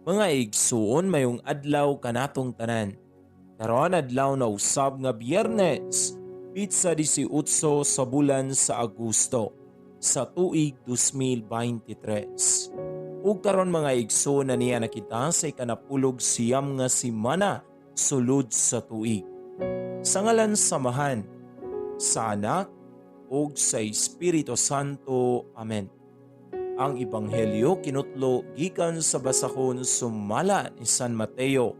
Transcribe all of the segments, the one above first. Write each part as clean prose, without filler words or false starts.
Mga igsuon mayong adlaw kanatong tanan. Karon adlaw na usab nga Biyernes, pitsa 18 sa bulan sa Agosto sa tuig 2023. Ug karon mga igsuon na niya nakita sa ikanapulog siyam nga simana sulod sa tuig. Sa ngalan samahan sa Anak ug sa Espiritu Santo. Amen. Ang Ebanghelyo kinutlo gikan sa basahon sumala ni San Mateo,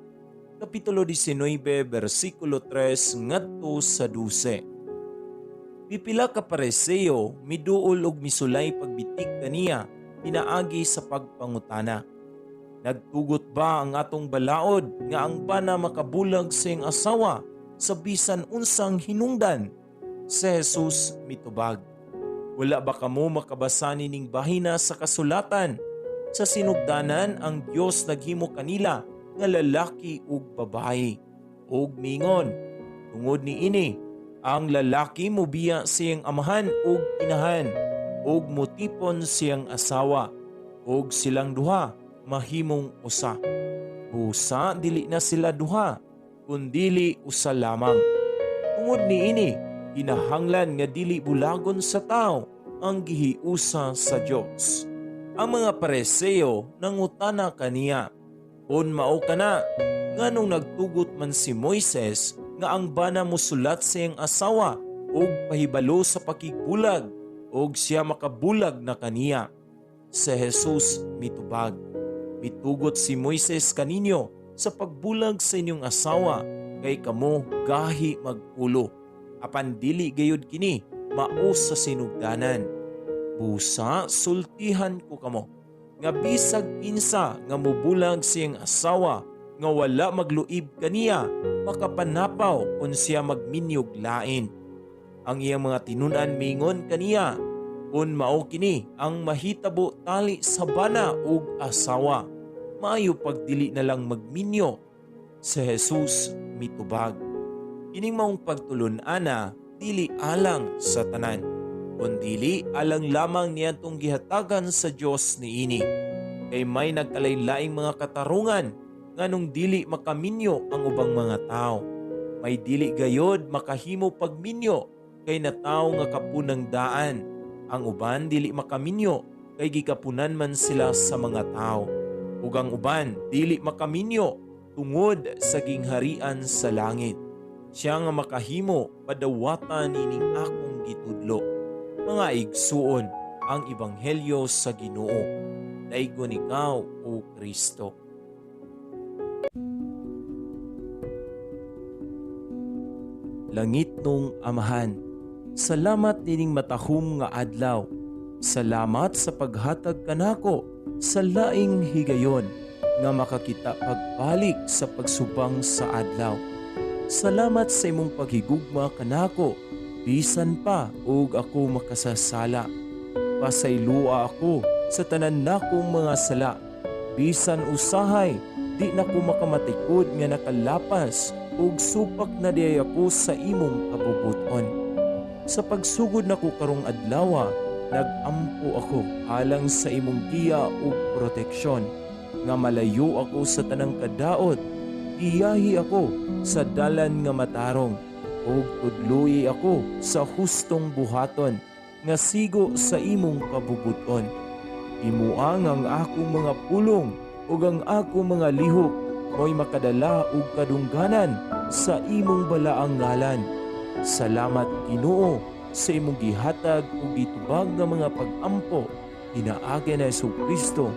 Kapitulo 19, versikulo 3 ngadto sa 12. Pipila ka pareseo miduol og misulay pagbitik kaniya pinaagi sa pagpangutana. Nagtugot ba ang atong balaod nga ang bana makabulag sa iyang asawa sa bisan unsang hinungdan? Si Jesus mitubag, wala ba kamo makabasa ning bahina sa kasulatan? Sa sinugdanan ang Dios naghimo kanila nga lalaki ug babae. Ug mingon, tungod niini, ang lalaki mobiya siyang amahan ug inahan, ug mutipon siyang asawa, ug silang duha mahimong usa. Busa dili na sila duha, kundili usa lamang. Tungod niini, kinahanglan nga dili bulagon sa tao ang gihiusa sa Dios. Ang mga pareseo nangutana kaniya, "Kun mao kana, nganong nagtugot man si Moises nga ang bana mosulat sa iyang asawa ug pahibalo sa pakigbulag ug siya makabulag na kaniya?" Si Jesus mitubag, "Mitugot si Moises kaninyo sa pagbulag sa inyong asawa kay kamo gahi magpulo. Apan dili gayud kini mao sa sinugdanan. Busa sultihan ko kamo nga bisag kinsa nga mobulag siyang asawa nga wala magluib kaniya makapanapaw kun siya magminyog lain." Ang iyang mga tinunan mingon kaniya, "Kun mao kini ang mahitabo tali sa bana ug asawa, maayo pagdili na lang magminyo." Si Jesus mitubag, kining maong pagtulon-ana dili alang sa tanan, kundili alang lamang niyadtong gihatagan sa Dios niini. Kay may nagkalain-laing mga katarungan nganong dili makaminyo ang ubang mga tao. May dili gayod makahimo pagminyo kay nataw nga kapunang daan. Ang uban dili makaminyo kay gikapunan man sila sa mga tao. Ug ang uban dili makaminyo tungod sa gingharian sa langit. Siya nga makahimo padawatan nining akong gitudlo. Mga igsuon, ang Ebanghelyo sa Ginoo. Daigon ikaw, O Kristo. Langit nung Amahan, salamat nining matahom nga adlaw. Salamat sa paghatag kanako sa laing higayon nga makakita pagbalik sa pagsubang sa adlaw. Salamat sa imong paghigugma kanako bisan pa ug ako makasasala. Pasaylua ako sa tanan nakong mga sala. Bisan usahay, di na ko makamatikod nga nakalapas ug supak na di ako sa imong kabubuton. Sa pagsugod nako karong adlaw, nagampo ako alang sa imong giya ug proteksyon. Nga malayo ako sa tanang kadaot, iyahi ako sa dalan nga matarong, ug tudloy ako sa hustong buhaton nga sigo sa imong kabubuton. Imuang ang akong mga pulong ug ang akong mga lihok mo'y makadala og kadungganan sa imong balaang ngalan. Salamat Ginoo sa imong gihatag ug gitubag nga mga pag-ampo. Pinaagi na Jesu Kristo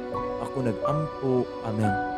ako nagampo. Amen.